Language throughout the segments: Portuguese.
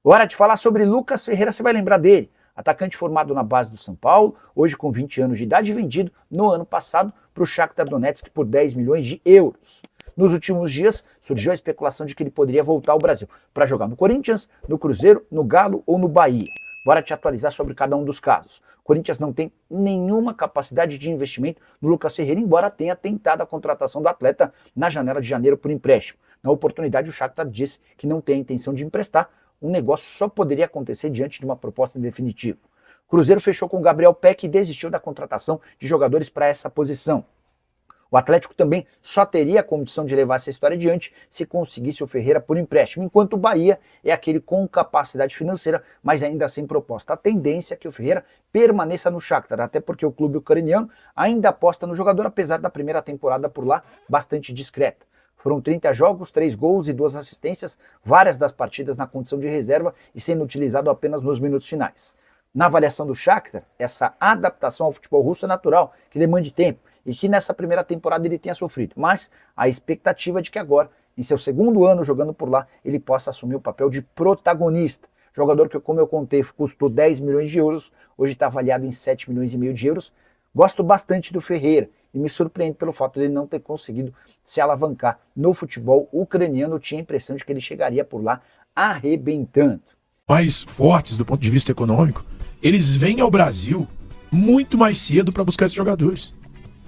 Hora de falar sobre Lucas Ferreira, você vai lembrar dele. Atacante formado na base do São Paulo, hoje com 20 anos de idade, vendido no ano passado para o Shakhtar Donetsk por 10 milhões de euros. Nos últimos dias, surgiu a especulação de que ele poderia voltar ao Brasil para jogar no Corinthians, no Cruzeiro, no Galo ou no Bahia. Bora te atualizar sobre cada um dos casos. O Corinthians não tem nenhuma capacidade de investimento no Lucas Ferreira, embora tenha tentado a contratação do atleta na janela de janeiro por empréstimo. Na oportunidade, o Shakhtar disse que não tem a intenção de emprestar. Um negócio só poderia acontecer diante de uma proposta definitiva. O Cruzeiro fechou com o Gabriel Peck e desistiu da contratação de jogadores para essa posição. O Atlético também só teria a condição de levar essa história adiante se conseguisse o Ferreira por empréstimo, enquanto o Bahia é aquele com capacidade financeira, mas ainda sem proposta. A tendência é que o Ferreira permaneça no Shakhtar, até porque o clube ucraniano ainda aposta no jogador, apesar da primeira temporada por lá bastante discreta. Foram 30 jogos, 3 gols e 2 assistências, várias das partidas na condição de reserva e sendo utilizado apenas nos minutos finais. Na avaliação do Shakhtar, essa adaptação ao futebol russo é natural, que demande tempo, e que nessa primeira temporada ele tenha sofrido. Mas a expectativa é de que agora, em seu segundo ano jogando por lá, ele possa assumir o papel de protagonista. Jogador que, como eu contei, custou 10 milhões de euros, hoje está avaliado em 7 milhões e meio de euros. Gosto bastante do Ferreira e me surpreende pelo fato de ele não ter conseguido se alavancar no futebol ucraniano. Eu tinha a impressão de que ele chegaria por lá arrebentando. Mais fortes do ponto de vista econômico, eles vêm ao Brasil muito mais cedo para buscar esses jogadores.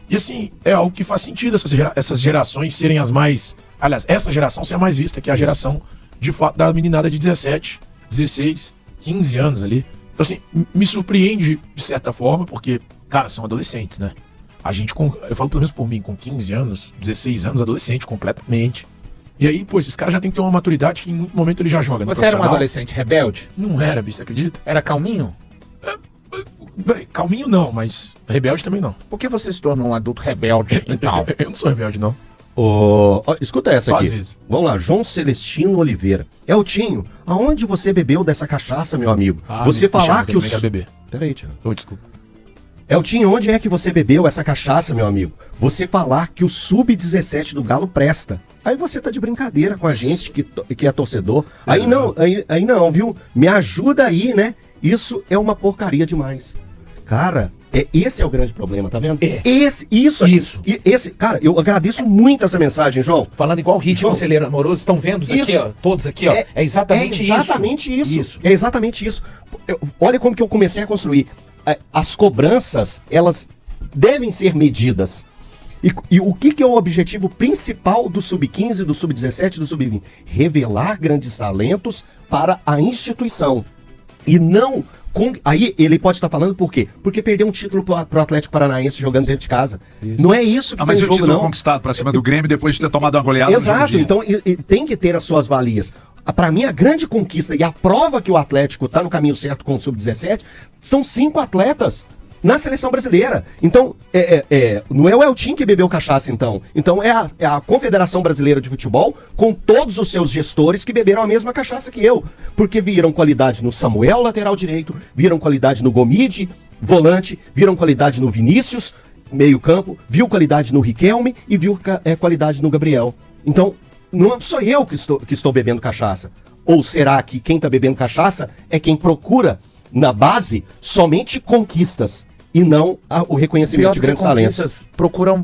E assim, é algo que faz sentido essas gerações serem as mais... Aliás, essa geração ser a mais vista, que é a geração, de fato, da meninada de 17, 16, 15 anos ali. Então assim, me surpreende de certa forma, porque, cara, são adolescentes, né? A gente, eu falo pelo menos por mim, com 15 anos, 16 anos, adolescente completamente. E aí, pô, esses caras já tem que ter uma maturidade que em muito momento ele já joga. Você era um adolescente rebelde? Não era, bicho, você acredita? Era calminho? Calminho não, mas rebelde também não. Por que você se tornou um adulto rebelde, então? Eu não sou rebelde, não. Escuta essa Só aqui. às vezes. Vamos lá, João Celestino Oliveira. Eltinho, aonde você bebeu dessa cachaça, meu amigo? Você falar que os... beber. Peraí, Tiago. Oh, desculpa. Eltinho, onde é que você bebeu essa cachaça, meu amigo? Você falar que o Sub-17 do Galo presta. Aí você tá de brincadeira com a gente que é torcedor. Aí não, viu? Me ajuda aí, né? Isso é uma porcaria demais. Cara, esse é o grande problema, tá vendo? Cara, eu agradeço muito essa mensagem, João. Falando igual ritmo conselheiro amoroso, estão vendo isso aqui, ó? Todos aqui, ó. É exatamente isso. É exatamente isso. Olha como que eu comecei a construir. As cobranças, elas devem ser medidas. E o que é o objetivo principal do Sub-15, do Sub-17, do Sub-20? Revelar grandes talentos para a instituição. E não... Aí ele pode estar falando por quê? Porque perdeu um título pro Atlético Paranaense jogando dentro de casa. Isso. Não é isso que mas tem o título jogo, não. Conquistado pra cima do Grêmio depois de ter tomado uma goleada. Exato, então tem que ter as suas valias. Para mim, a grande conquista e a prova que o Atlético está no caminho certo com o Sub-17 são 5 atletas na seleção brasileira. Então, não é o Eltinho que bebeu cachaça, então. Então, é a Confederação Brasileira de Futebol com todos os seus gestores que beberam a mesma cachaça que eu. Porque viram qualidade no Samuel, lateral direito, viram qualidade no Gomide, volante, viram qualidade no Vinícius, meio campo, viu qualidade no Riquelme e viu qualidade no Gabriel. Então, não sou eu que estou bebendo cachaça. Ou será que quem está bebendo cachaça é quem procura, na base, somente conquistas e não o reconhecimento de grandes talentos?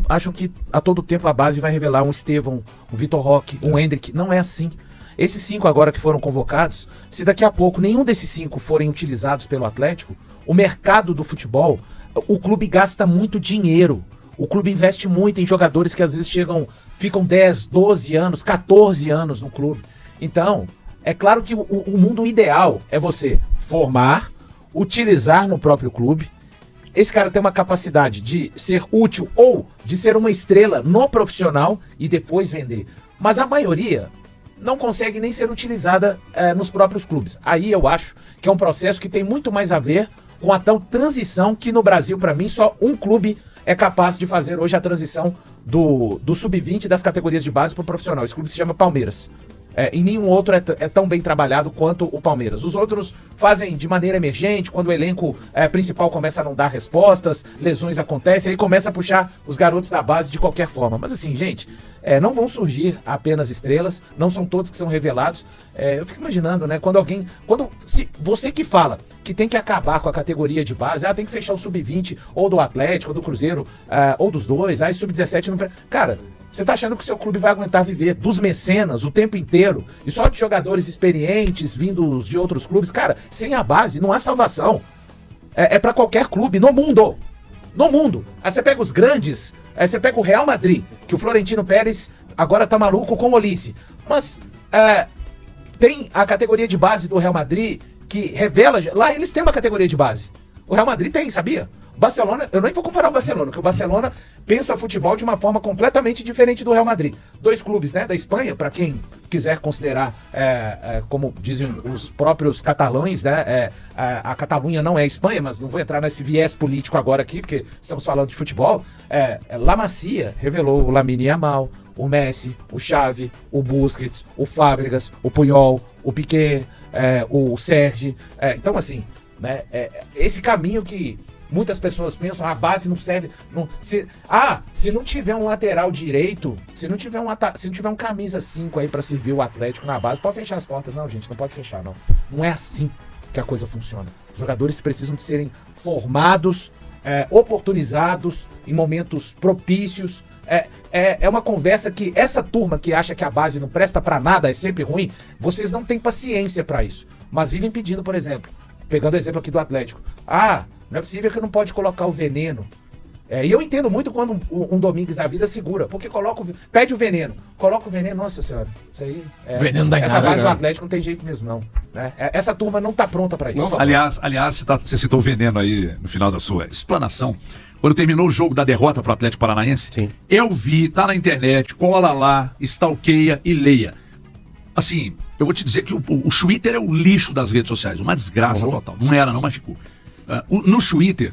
Acham que a todo tempo a base vai revelar um Estevão, um Vitor Roque, um Hendrick. Não é assim. Esses 5 agora que foram convocados, se daqui a pouco nenhum desses 5 forem utilizados pelo Atlético, o mercado do futebol, o clube gasta muito dinheiro. O clube investe muito em jogadores que às vezes ficam 10, 12 anos, 14 anos no clube. Então, é claro que o mundo ideal é você formar, utilizar no próprio clube. Esse cara tem uma capacidade de ser útil ou de ser uma estrela no profissional e depois vender. Mas a maioria não consegue nem ser utilizada nos próprios clubes. Aí eu acho que é um processo que tem muito mais a ver com a tal transição que no Brasil, para mim, só um clube é capaz de fazer hoje a transição do Sub-20 das categorias de base para o profissional. Esse clube se chama Palmeiras. E nenhum outro é tão bem trabalhado quanto o Palmeiras. Os outros fazem de maneira emergente, quando o elenco principal começa a não dar respostas, lesões acontecem, aí começa a puxar os garotos da base de qualquer forma. Mas assim, gente, não vão surgir apenas estrelas, não são todos que são revelados. Eu fico imaginando, né? Se você que fala que tem que acabar com a categoria de base, tem que fechar o sub-20, ou do Atlético, ou do Cruzeiro, ou dos dois, sub-17 não... Cara, você tá achando que o seu clube vai aguentar viver dos mecenas o tempo inteiro, e só de jogadores experientes vindos de outros clubes? Cara, sem a base não há salvação. É para qualquer clube no mundo. No mundo. Aí você pega os grandes, aí você pega o Real Madrid, que o Florentino Pérez agora tá maluco com o Olise. Mas tem a categoria de base do Real Madrid que revela... Lá eles têm uma categoria de base. O Real Madrid tem, sabia? O Barcelona, eu nem vou comparar o Barcelona, porque o Barcelona pensa futebol de uma forma completamente diferente do Real Madrid. Dois clubes, né, da Espanha, para quem quiser considerar, como dizem os próprios catalães, né, a Catalunha não é a Espanha, mas não vou entrar nesse viés político agora aqui, porque estamos falando de futebol. La Masia revelou o Lamine Yamal, o Messi, o Xavi, o Busquets, o Fábregas, o Puyol, o Piqué, o Sergi. Então, assim, né, esse caminho que muitas pessoas pensam, a base não serve. Se não tiver um lateral direito, se não tiver um camisa 5 aí pra servir o Atlético na base, pode fechar as portas. Não, gente, não pode fechar, não. Não é assim que a coisa funciona. Os jogadores precisam de serem formados, oportunizados em momentos propícios. É uma conversa que essa turma que acha que a base não presta pra nada, é sempre ruim, vocês não têm paciência pra isso. Mas vivem pedindo, por exemplo, pegando o exemplo aqui do Atlético. Não é possível que não pode colocar o veneno. E eu entendo muito quando um Domingues da vida segura, porque pede o veneno, coloca o veneno, nossa senhora, isso aí... veneno dá em essa nada, base do né? Atlético não tem jeito mesmo, não. Né? Essa turma não tá pronta pra isso. Aliás, você citou o veneno aí no final da sua explanação. Quando terminou o jogo da derrota pro Atlético Paranaense, Sim. Eu vi, tá na internet, cola lá, stalkeia e leia. Assim, eu vou te dizer que o Twitter é o lixo das redes sociais, uma desgraça total. Não era não, mas ficou. No Twitter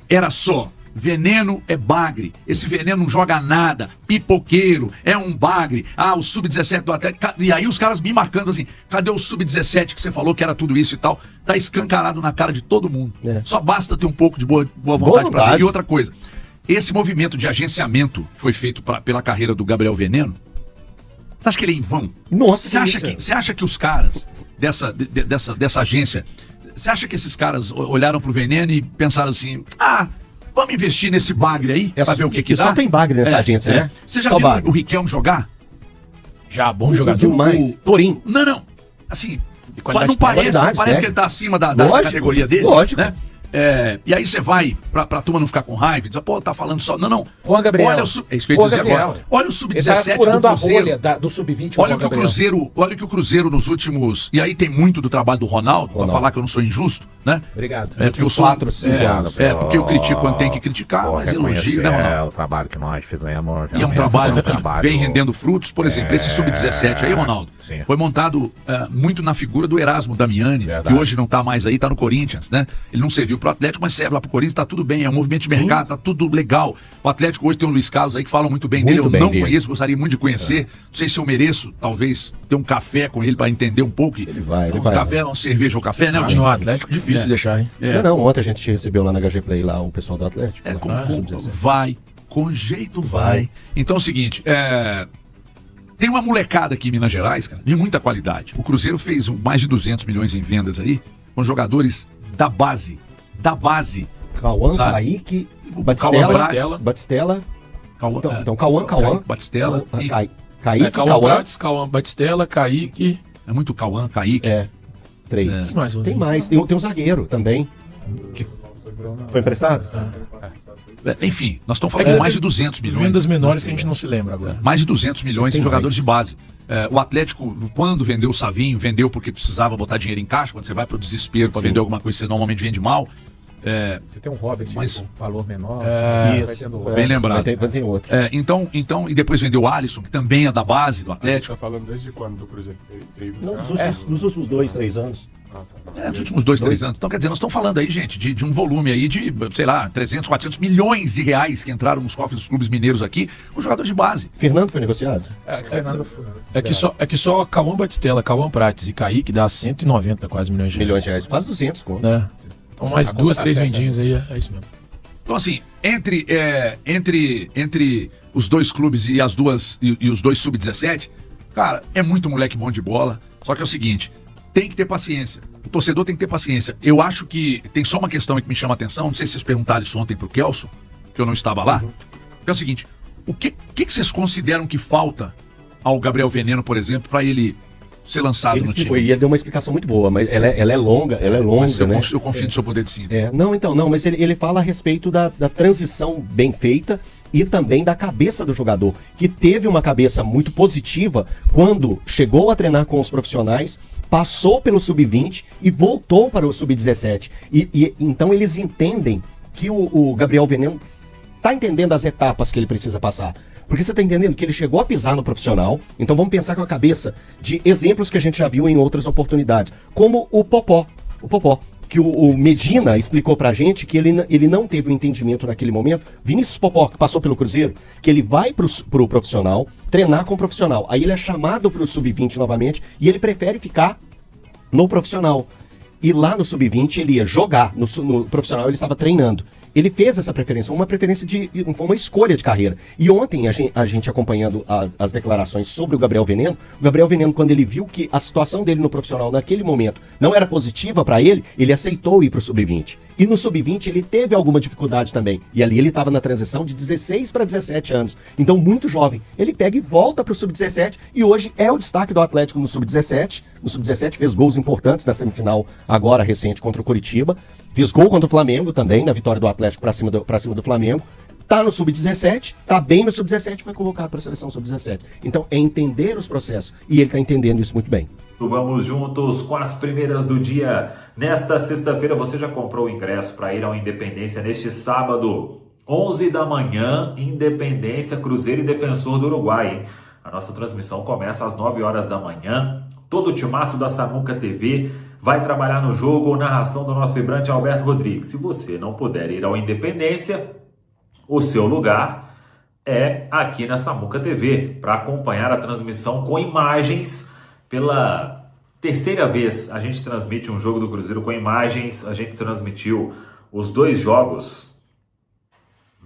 era só veneno é bagre, esse veneno não joga nada, pipoqueiro, é um bagre, o sub-17 do Atlético, e aí os caras me marcando assim, cadê o sub-17 que você falou que era tudo isso e tal? Tá escancarado na cara de todo mundo. Só basta ter um pouco de boa vontade pra ver. E outra coisa, esse movimento de agenciamento que foi feito pela carreira do Gabriel Veneno, você acha que ele é em vão? Nossa, Você acha que os caras dessa agência, você acha que esses caras olharam pro Veneno e pensaram assim, vamos investir nesse bagre aí, pra ver o que dá? Só tem bagre nessa agência, né? Você já só viu bagre. o Riquelme jogar? Já, bom jogador. Demais. Torinho. Não. Assim, qualidade não parece, qualidade, parece né? que ele tá acima da Lógico, categoria dele. lógico. Né? E aí você vai, pra turma não ficar com raiva, diz, tá falando só. Não. Juan Gabriel. Olha é isso que eu ia dizer Gabriel. agora. Olha o Ele tá sub-17 furando do a Cruzeiro. bolha do sub-20. Olha o que o Cruzeiro nos últimos... E aí tem muito do trabalho do Ronaldo, pra falar que eu não sou injusto, né? Obrigado. Porque eu sou... porque eu critico quando tem que criticar, mas elogio, né, Ronaldo? o trabalho que nós fizemos. E é um trabalho que vem rendendo frutos. Por exemplo, esse sub-17 aí, Ronaldo, foi montado muito na figura do Erasmo Damiani, que hoje não tá mais aí, tá no Corinthians, né? Ele não serviu pro Atlético, mas serve lá pro Corinthians, tá tudo bem, é um movimento de mercado, tá tudo legal. O Atlético hoje tem o Luiz Carlos aí que fala muito bem dele, eu não conheço, gostaria muito de conhecer. Não sei se eu mereço, talvez, ter um café com ele pra entender um pouco. Ele vai. Café, uma cerveja ou café, né? No Atlético, difícil deixar, hein? Não, ontem a gente te recebeu lá na HG Play, lá o pessoal do Atlético. Com jeito vai. Então é o seguinte, tem uma molecada aqui em Minas Gerais, cara, de muita qualidade. O Cruzeiro fez mais de 200 milhões em vendas aí, com jogadores da base. Cauã, Sabe? Kaique, Cauã, Batistella. Cauã, Então, Cauã. Batistella. Kaique, Cauã Prates, Cauã Batistella, Kaique. É muito Cauã, Kaique. 3. Mais um. Tem mais. Tem um zagueiro também. Que foi emprestado? Enfim, nós estamos falando de mais de 200 milhões. Vendas menores que a gente não se lembra agora. Mais de 200 milhões de tem jogadores mais. de base. O Atlético, quando vendeu o Savinho, vendeu porque precisava botar dinheiro em caixa. Quando você vai pro desespero para vender alguma coisa que você normalmente vende mal. Você tem um Robert Mas- com valor menor. Isso. Bem lembrado. Vai ter outro. Então, e depois vendeu o Alisson, que também é da base do Tá Atlético. falando desde quando do Cruzeiro? Não, nos últimos 2, 3 anos. Nos últimos 2, 3 anos. Então, quer dizer, nós estamos falando aí, gente, de um volume aí de, sei lá, 300, 400 milhões de reais que entraram nos cofres dos clubes mineiros aqui, os jogadores de base. Fernando foi negociado? Fernando É que só Cauã Batistella, Cauã Prates e Kaique dá 190 quase milhões de reais. Milhões de reais. Quase 200, conto. Né? Então mais A 2, conta 3 tá certa. vendinhas aí, é isso mesmo. Então, assim, entre os dois clubes e os dois sub-17, cara, é muito moleque bom de bola. Só que é o seguinte, tem que ter paciência. O torcedor tem que ter paciência. Eu acho que tem só uma questão que me chama a atenção. Não sei se vocês perguntaram isso ontem pro Kelson, que eu não estava lá. É o seguinte, o que vocês consideram que falta ao Gabriel Veneno, por exemplo, para ele ser lançado Ele no explicou, time? e ele deu uma explicação muito boa, mas ela é longa, Mas né? eu confio no seu poder de síntese. Mas ele fala a respeito da transição bem feita e também da cabeça do jogador, que teve uma cabeça muito positiva quando chegou a treinar com os profissionais, passou pelo sub-20 e voltou para o sub-17. E então eles entendem que o Gabriel Veneno está entendendo as etapas que ele precisa passar. Porque você está entendendo que ele chegou a pisar no profissional, então vamos pensar com a cabeça de exemplos que a gente já viu em outras oportunidades, como o Popó, que o Medina explicou pra gente que ele não teve o entendimento naquele momento. Vinícius Popó, que passou pelo Cruzeiro, que ele vai pro profissional, treinar com o profissional, aí ele é chamado pro sub-20 novamente e ele prefere ficar no profissional. E lá no sub-20 ele ia jogar, no profissional ele estava treinando. Ele fez essa preferência, uma preferência uma escolha de carreira. E ontem, a gente acompanhando as declarações sobre o Gabriel Veneno, quando ele viu que a situação dele no profissional naquele momento não era positiva para ele aceitou ir pro sub-20. E no sub-20 ele teve alguma dificuldade também. E ali ele estava na transição de 16 para 17 anos. Então, muito jovem. Ele pega e volta pro sub-17 e hoje é o destaque do Atlético no sub-17. No sub-17 fez gols importantes na semifinal agora recente contra o Coritiba. Fez gol contra o Flamengo também, na vitória do Atlético pra cima do Flamengo. Tá no sub-17, tá bem no sub-17 e foi convocado para a seleção sub-17. Então é entender os processos e ele tá entendendo isso muito bem. Vamos juntos com as primeiras do dia. Nesta sexta-feira você já comprou o ingresso para ir ao Independência neste sábado, 11 da manhã, Independência, Cruzeiro e Defensor do Uruguai, hein? A nossa transmissão começa às 9 horas da manhã. Todo o timaço da Samuca TV vai trabalhar no jogo ou narração do nosso vibrante Alberto Rodrigues. Se você não puder ir ao Independência, o seu lugar é aqui na Samuca TV, para acompanhar a transmissão com imagens. Pela terceira vez a gente transmite um jogo do Cruzeiro com imagens. A gente transmitiu os dois jogos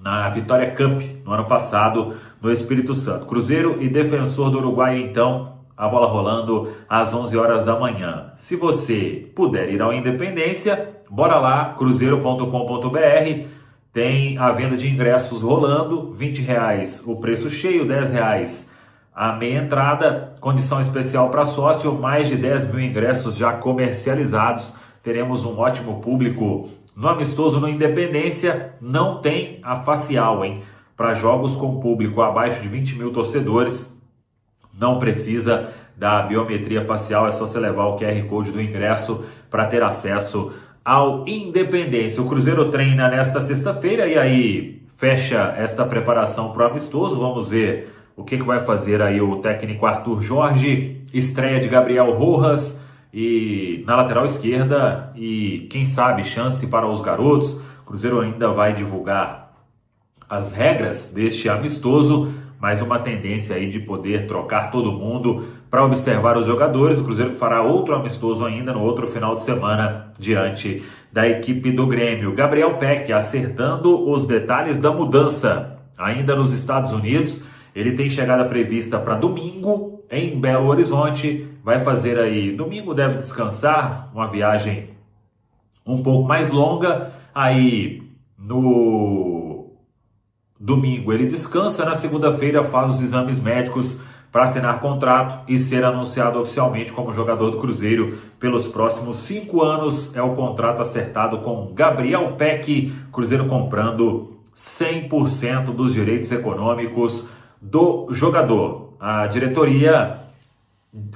na Vitória Cup no ano passado no Espírito Santo. Cruzeiro e Defensor do Uruguai, então, a bola rolando às 11 horas da manhã. Se você puder ir ao Independência, bora lá, cruzeiro.com.br. Tem a venda de ingressos rolando, R$20 o preço cheio, R$10 a meia entrada, condição especial para sócio, mais de 10 mil ingressos já comercializados. Teremos um ótimo público no amistoso no Independência. Não tem a facial, hein? Para jogos com público abaixo de 20 mil torcedores, não precisa da biometria facial, é só você levar o QR Code do ingresso para ter acesso ao Independência. O Cruzeiro treina nesta sexta-feira e aí fecha esta preparação para o amistoso. Vamos ver o que vai fazer aí o técnico Arthur Jorge. Estreia de Gabriel Rojas e na lateral esquerda e quem sabe chance para os garotos. O Cruzeiro ainda vai divulgar as regras deste amistoso, mas uma tendência aí de poder trocar todo mundo para observar os jogadores. O Cruzeiro fará outro amistoso ainda no outro final de semana diante da equipe do Grêmio. Gabriel Peck acertando os detalhes da mudança ainda nos Estados Unidos. Ele tem chegada prevista para domingo em Belo Horizonte. Vai fazer aí, domingo deve descansar, uma viagem um pouco mais longa. Aí no domingo ele descansa, na segunda-feira faz os exames médicos para assinar contrato e ser anunciado oficialmente como jogador do Cruzeiro pelos próximos 5 anos. É o contrato acertado com Gabriel Peck, Cruzeiro comprando 100% dos direitos econômicos do jogador. A diretoria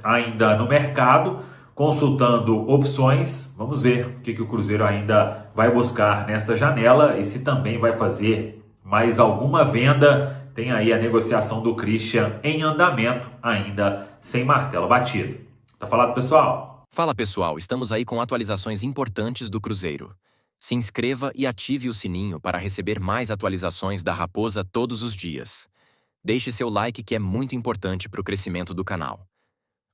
ainda no mercado, consultando opções. Vamos ver o que o Cruzeiro ainda vai buscar nesta janela e se também vai fazer mais alguma venda. Tem aí a negociação do Christian em andamento, ainda sem martelo batido. Tá falado, pessoal? Fala, pessoal, estamos aí com atualizações importantes do Cruzeiro. Se inscreva e ative o sininho para receber mais atualizações da Raposa todos os dias. Deixe seu like, que é muito importante para o crescimento do canal.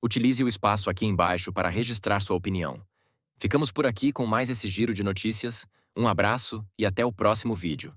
Utilize o espaço aqui embaixo para registrar sua opinião. Ficamos por aqui com mais esse giro de notícias. Um abraço e até o próximo vídeo.